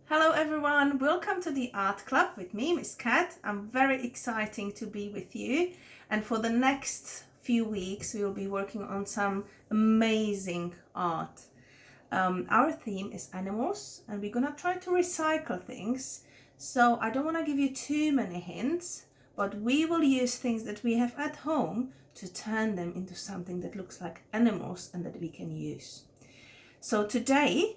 Hello everyone, welcome to the Art Club with me, Miss Cat. I'm very excited to be with you, and for the next few weeks we will be working on some amazing art. Our theme is animals and we're gonna try to recycle things, so I don't want to give you too many hints, but we will use things that we have at home to turn them into something that looks like animals and that we can use. So today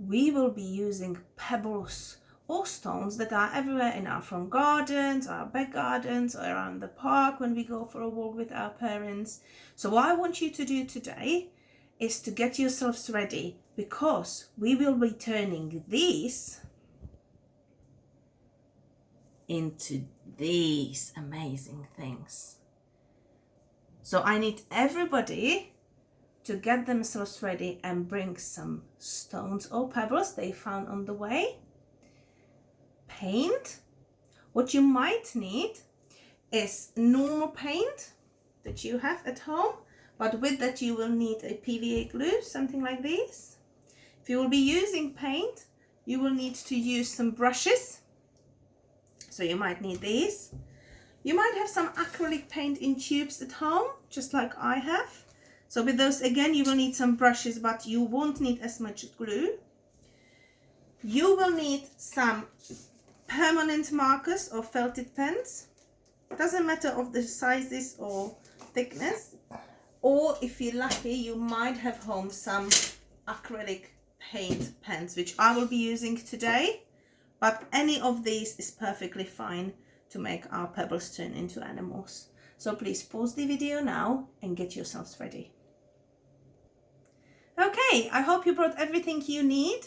we will be using pebbles or stones that are everywhere in our front gardens, our back gardens, or around the park when we go for a walk with our parents. So what I want you to do today is to get yourselves ready, because we will be turning these into these amazing things. So I need everybody to get themselves ready and bring some stones or pebbles they found on the way, paint. What you might need is normal paint that you have at home, but with that you will need a PVA glue, something like this. If you will be using paint, you will need to use some brushes, so you might need these. You might have some acrylic paint in tubes at home, just like I have. So with those, again, you will need some brushes, but you won't need as much glue. You will need some permanent markers or felted pens. Doesn't matter of the sizes or thickness. Or if you're lucky, you might have home some acrylic paint pens, which I will be using today. But any of these is perfectly fine to make our pebbles turn into animals. So please pause the video now and get yourselves ready. Okay, I hope you brought everything you need.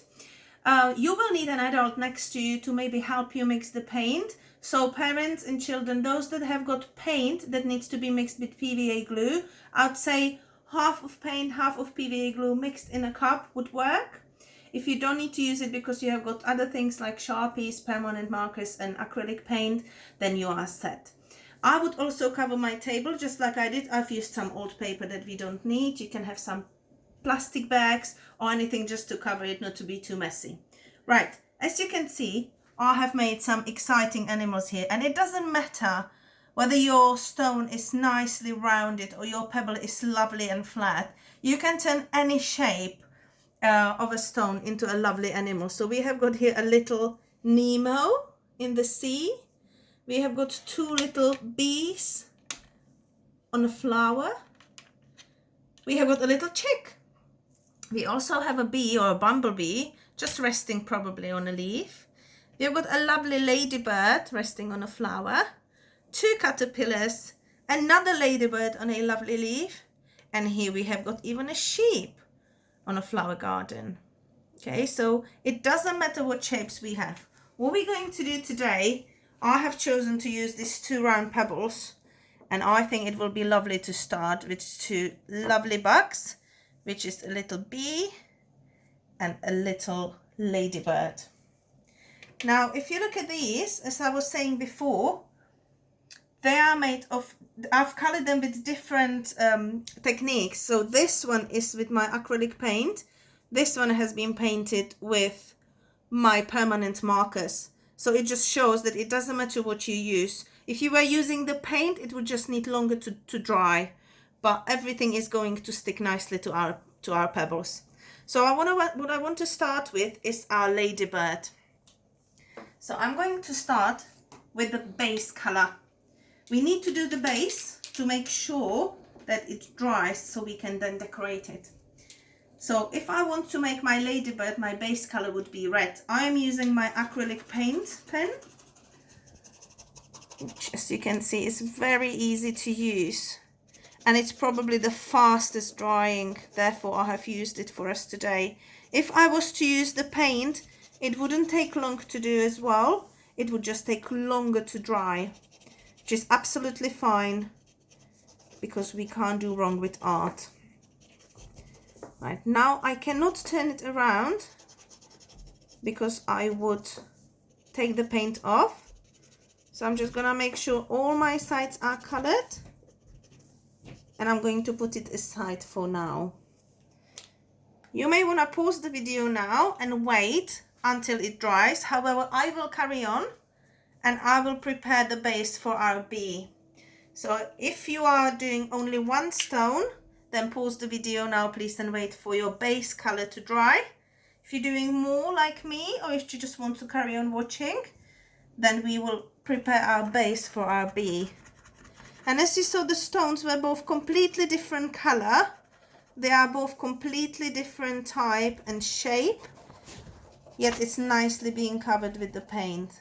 You will need an adult next to you to maybe help you mix the paint. So parents and children, those that have got paint that needs to be mixed with PVA glue, I'd say half of paint, half of PVA glue mixed in a cup would work. If you don't need to use it because you have got other things like Sharpies, permanent markers and acrylic paint, then you are set. I would also cover my table just like I did. I've used some old paper that we don't need. You can have some plastic bags or anything just to cover it, not to be too messy. Right, as you can see, I have made some exciting animals here, and it doesn't matter whether your stone is nicely rounded or your pebble is lovely and flat. You can turn any shape of a stone into a lovely animal. So we have got here a little Nemo in the sea. We have got two little bees on a flower. We have got a little chick. We also have a bee or a bumblebee just resting probably on a leaf. We have got a lovely ladybird resting on a flower, two caterpillars, another ladybird on a lovely leaf, and here we have got even a sheep on a flower garden. Okay, so it doesn't matter what shapes we have. What we're going to do today, I have chosen to use these two round pebbles, and I think it will be lovely to start with two lovely bugs, which is a little bee and a little ladybird. Now, if you look at these, as I was saying before, they are made of, I've colored them with different techniques. So this one is with my acrylic paint. This one has been painted with my permanent markers. So it just shows that it doesn't matter what you use. If you were using the paint, it would just need longer to dry, but everything is going to stick nicely to our pebbles. So what I want to start with is our ladybird. So I'm going to start with the base color. We need to do the base to make sure that it dries so we can then decorate it. So if I want to make my ladybird, my base color would be red. I am using my acrylic paint pen, which, as you can see, is very easy to use. And it's probably the fastest drying, therefore I have used it for us today. If I was to use the paint, it wouldn't take long to do as well. It would just take longer to dry, which is absolutely fine because we can't do wrong with art. Right, now I cannot turn it around because I would take the paint off. So I'm just gonna make sure all my sides are colored. And I'm going to put it aside for now. You may want to pause the video now and wait until it dries. However, I will carry on and I will prepare the base for our bee. So if you are doing only one stone, then pause the video now please and wait for your base color to dry. If you're doing more like me, or if you just want to carry on watching, then we will prepare our base for our bee. And as you saw, the stones were both completely different color. They are both completely different type and shape, yet it's nicely being covered with the paint.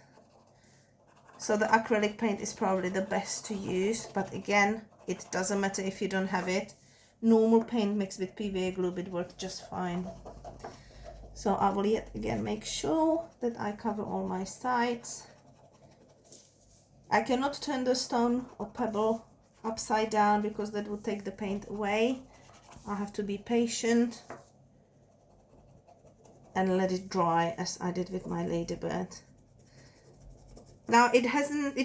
So the acrylic paint is probably the best to use, but again, it doesn't matter if you don't have it. Normal paint mixed with PVA glue would work just fine. So I will yet again make sure that I cover all my sides. I cannot turn the stone or pebble upside down because that would take the paint away. I have to be patient and let it dry as I did with my Ladybird. Now it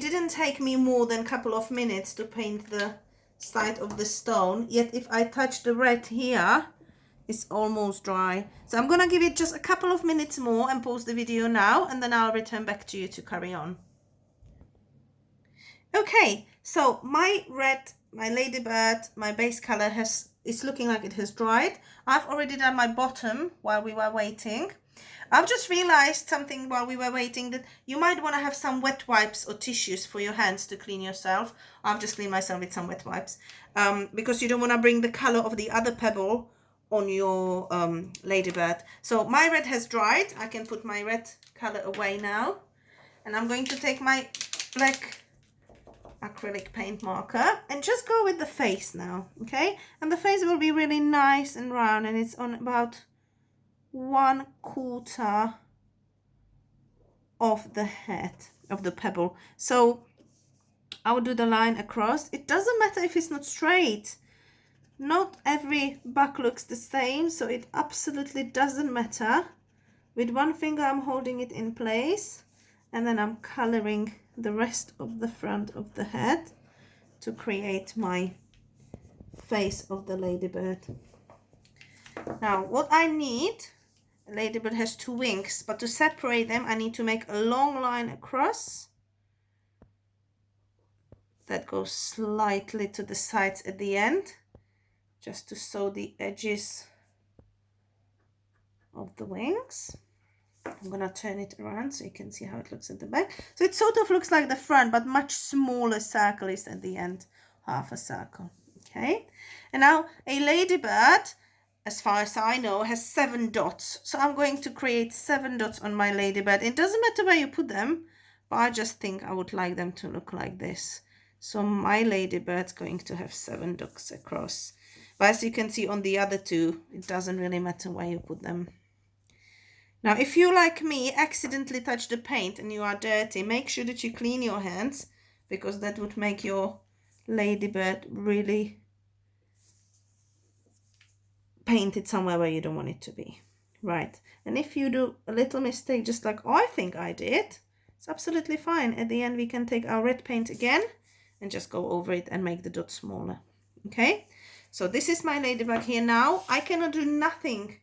didn't take me more than a couple of minutes to paint the side of the stone, yet if I touch the red here, it's almost dry. So I'm gonna give it just a couple of minutes more and pause the video now, and then I'll return back to you to carry on. Okay, so my red, my Ladybird, my base color it's looking like it has dried. I've already done my bottom while we were waiting. I've just realized something while we were waiting, that you might want to have some wet wipes or tissues for your hands to clean yourself. I've just cleaned myself with some wet wipes because you don't want to bring the color of the other pebble on your Ladybird. So my red has dried. I can put my red color away now, and I'm going to take my black acrylic paint marker and just go with the face now. Okay, and the face will be really nice and round, and it's on about 1/4 of the head of the pebble. So I'll do the line across. It doesn't matter if it's not straight. Not every bug looks the same, so it absolutely doesn't matter. With one finger I'm holding it in place, and then I'm coloring the rest of the front of the head to create my face of the Ladybird. Now what I need, Ladybird has 2 wings, but to separate them I need to make a long line across that goes slightly to the sides at the end, just to sew the edges of the wings. I'm gonna turn it around so you can see how it looks at the back. So it sort of looks like the front, but much smaller circle is at the end, half a circle. Okay, and now a Ladybird, as far as I know, has 7 dots. So I'm going to create 7 dots on my Ladybird. It doesn't matter where you put them, but I just think I would like them to look like this. So my Ladybird's going to have 7 dots across. But as you can see on the other 2, it doesn't really matter where you put them. Now, if you, like me, accidentally touch the paint and you are dirty, make sure that you clean your hands, because that would make your Ladybird really painted somewhere where you don't want it to be. Right, and if you do a little mistake, just like I think I did, it's absolutely fine. At the end, we can take our red paint again and just go over it and make the dots smaller. Okay, so this is my Ladybug here now. I cannot do nothing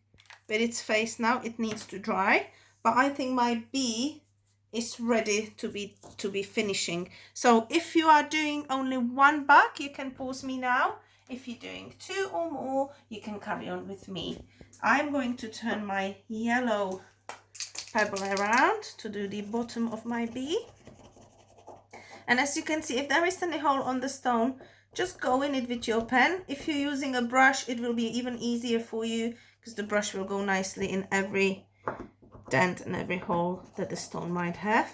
with its face now. It needs to dry, but I think my bee is ready to be finishing. So if you are doing only 1 bug, you can pause me now. If you're doing 2 or more, you can carry on with me. I'm going to turn my yellow pebble around to do the bottom of my bee. And as you can see, if there is any hole on the stone, just go in it with your pen. If you're using a brush, it will be even easier for you, because the brush will go nicely in every dent and every hole that the stone might have.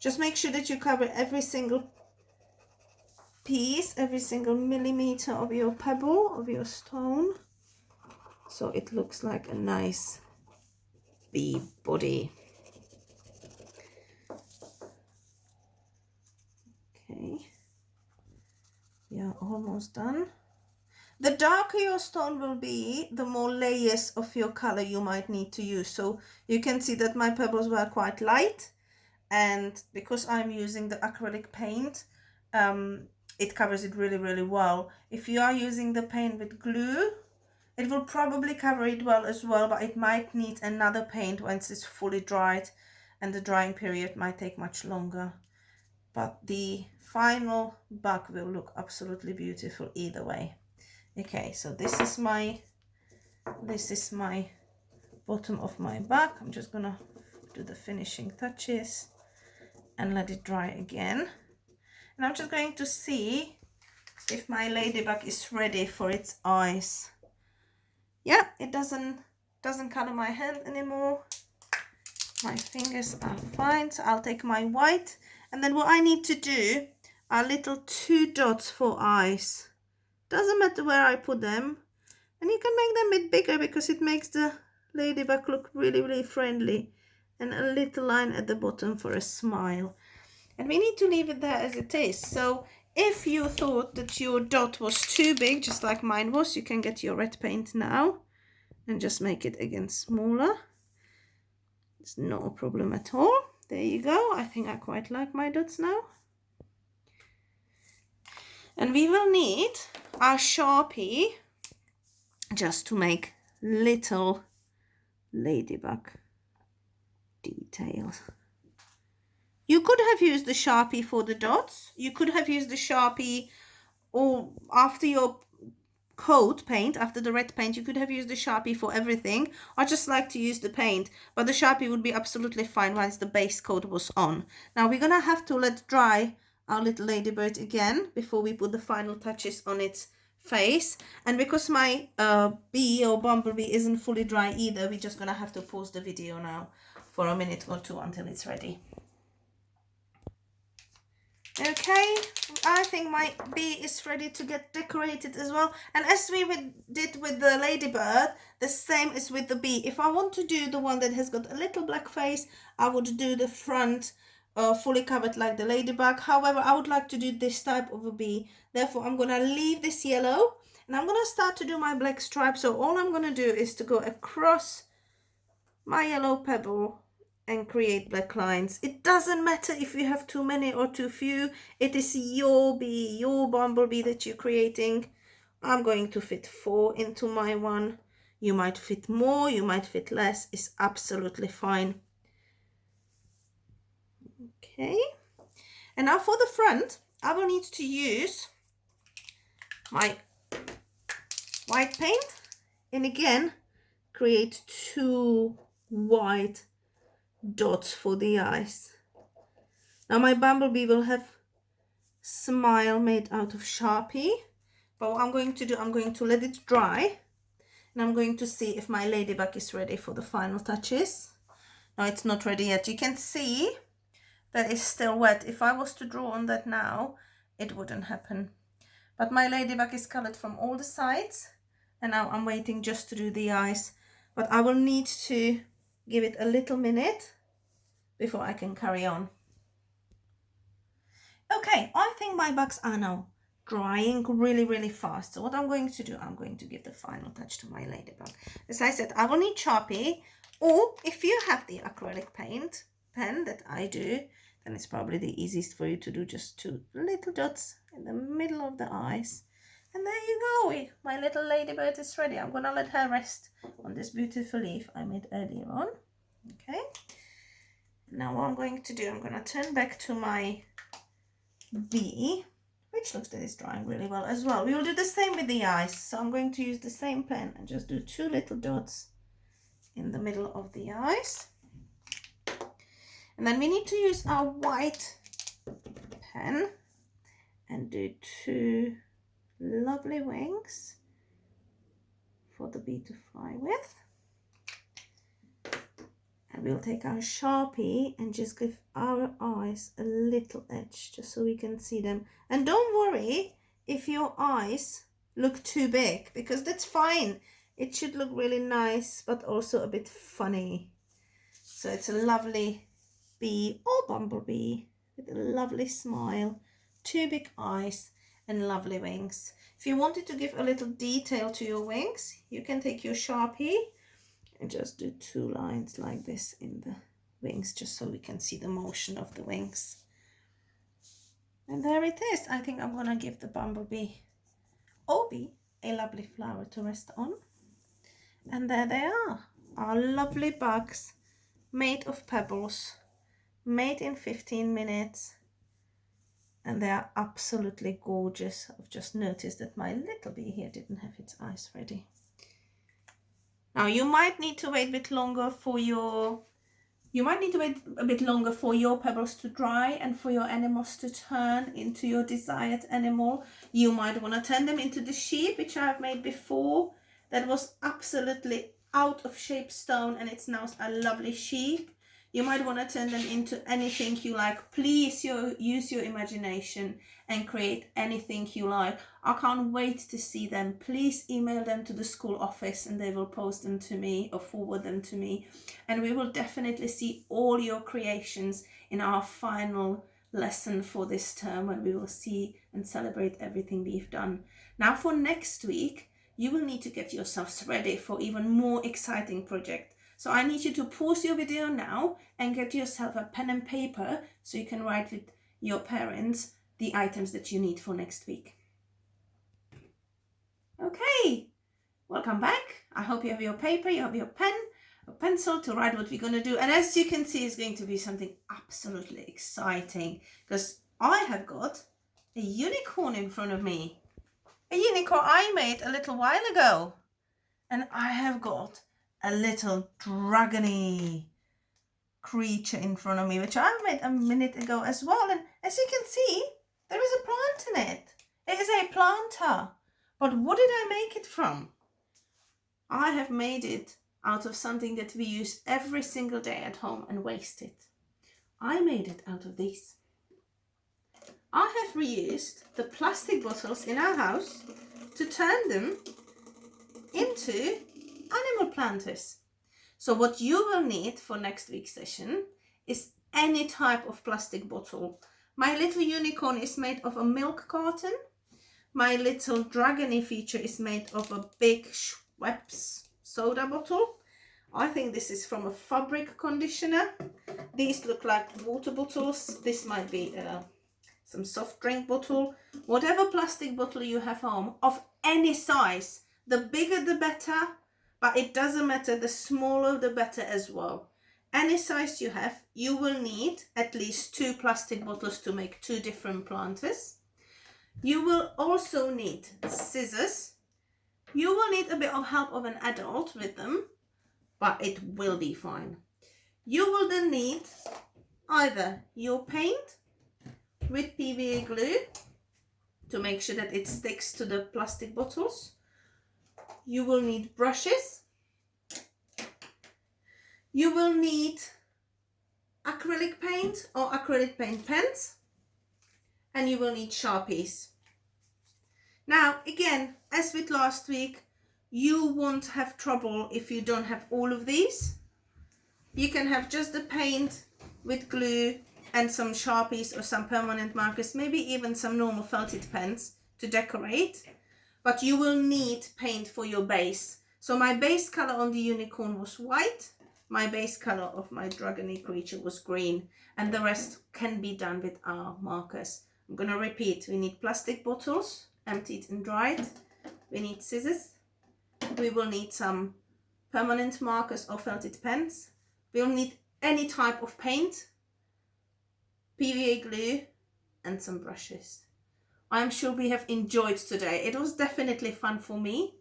Just make sure that you cover every single piece, every single millimeter of your pebble, of your stone, so it looks like a nice bee body. Okay, we are almost done. The darker your stone will be, the more layers of your color you might need to use. So you can see that my pebbles were quite light, and because I'm using the acrylic paint, it covers it really, really well. If you are using the paint with glue, It will probably cover it well as well, but it might need another paint once it's fully dried, and the drying period might take much longer. But the final bug will look absolutely beautiful either way. Okay, so this is my bottom of my bug. I'm just gonna do the finishing touches and let it dry again. And I'm just going to see if my ladybug is ready for its eyes. Yeah, it doesn't color my hand anymore. My fingers are fine, so I'll take my white, and then what I need to do are little 2 dots for eyes. Doesn't matter where I put them, and you can make them a bit bigger because it makes the ladybug look really, really friendly, and a little line at the bottom for a smile. And we need to leave it there as it is. So if you thought that your dot was too big, just like mine was, you can get your red paint now and just make it again smaller. It's not a problem at all. There you go. I think I quite like my dots now. And we will need our Sharpie just to make little ladybug details. You could have used the Sharpie for the dots. You could have used the Sharpie, or after your coat paint, after the red paint, you could have used the Sharpie for everything. I just like to use the paint, but the Sharpie would be absolutely fine once the base coat was on. Now we're gonna have to let dry our little ladybird again before we put the final touches on its face. And because my bee or bumblebee isn't fully dry either, we're just gonna have to pause the video now for a minute or two until it's ready. Okay, I think my bee is ready to get decorated as well. And as we did with the ladybird, the same is with the bee. If I want to do the one that has got a little black face, I would do the front fully covered like the ladybug. However, I would like to do this type of a bee. Therefore, I'm going to leave this yellow and I'm going to start to do my black stripe. So all I'm going to do is to go across my yellow pebble and create black lines. It doesn't matter if you have too many or too few. It is your bee, your bumblebee that you're creating. I'm going to fit 4 into my one. You might fit more, you might fit less. It's absolutely fine. Okay. And now for the front, I will need to use my white paint and again create 2 white dots for the eyes. Now my bumblebee will have smile made out of Sharpie, but what I'm going to do, I'm going to let it dry and I'm going to see if my ladybug is ready for the final touches. No, it's not ready yet. You can see that it's still wet. If I was to draw on that now, it wouldn't happen. But my ladybug is colored from all the sides and now I'm waiting just to do the eyes. But I will need to give it a little minute before I can carry on. Okay, I think my bugs are now drying really, really fast. So what I'm going to do, I'm going to give the final touch to my ladybug. As I said, I will need Sharpie, or if you have the acrylic paint pen that I do, then it's probably the easiest for you to do just 2 little dots in the middle of the eyes. And there you go, my little ladybird is ready. I'm gonna let her rest on this beautiful leaf I made earlier on. Okay. Now what I'm going to do, I'm going to turn back to my bee, which looks that it's drying really well as well. We will do the same with the eyes. So I'm going to use the same pen and just do 2 little dots in the middle of the eyes. And then we need to use our white pen and do 2 lovely wings for the bee to fly with. And we'll take our Sharpie and just give our eyes a little edge just so we can see them. And don't worry if your eyes look too big, because that's fine. It should look really nice, but also a bit funny. So it's a lovely bee or bumblebee with a lovely smile, 2 big eyes and lovely wings. If you wanted to give a little detail to your wings, you can take your Sharpie and just do 2 lines like this in the wings, just so we can see the motion of the wings. And there it is. I think I'm gonna give the bumblebee or bee a lovely flower to rest on. And there they are, our lovely bugs made of pebbles, made in 15 minutes. And they are absolutely gorgeous. I've just noticed that my little bee here didn't have its eyes ready. Now you might need to wait a bit longer for your pebbles to dry and for your animals to turn into your desired animal. You might want to turn them into the sheep, which I have made before. That was absolutely out of shape stone and it's now a lovely sheep. You might want to turn them into anything you like. Please use your imagination and create anything you like. I can't wait to see them. Please email them to the school office and they will post them to me or forward them to me. And we will definitely see all your creations in our final lesson for this term, when we will see and celebrate everything we've done. Now for next week, you will need to get yourselves ready for even more exciting project. So I need you to pause your video now and get yourself a pen and paper so you can write with your parents the items that you need for next week. Okay, welcome back. I hope you have your paper, you have your pen, a pencil to write what we're going to do. And as you can see, it's going to be something absolutely exciting because I have got a unicorn in front of me. A unicorn I made a little while ago. And I have got a little dragony creature in front of me, which I made a minute ago as well. And as you can see, there is a plant in it. It is a planter. But what did I make it from? I have made it out of something that we use every single day at home and waste it. I made it out of these. I have reused the plastic bottles in our house to turn them into animal planters. So what you will need for next week's session is any type of plastic bottle. My little unicorn is made of a milk carton. My little dragony feature is made of a big Schweppes soda bottle. I think this is from a fabric conditioner. These look like water bottles. This might be some soft drink bottle. Whatever plastic bottle you have home of any size, the bigger the better, but it doesn't matter, the smaller the better as well. Any size you have, you will need at least 2 plastic bottles to make 2 different planters. You will also need scissors. You will need a bit of help of an adult with them, but it will be fine. You will then need either your paint with PVA glue to make sure that it sticks to the plastic bottles. You will need brushes. You will need acrylic paint or acrylic paint pens. And you will need Sharpies. Now, again, as with last week, you won't have trouble if you don't have all of these. You can have just the paint with glue and some Sharpies or some permanent markers, maybe even some normal felted pens to decorate. But you will need paint for your base. So my base color on the unicorn was white. My base color of my dragony creature was green. And the rest can be done with our markers. I'm going to repeat. We need plastic bottles, emptied and dried. We need scissors. We will need some permanent markers or felted pens. We'll need any type of paint, PVA glue, and some brushes. I'm sure we have enjoyed today. It was definitely fun for me,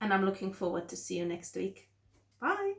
and I'm looking forward to see you next week. Bye.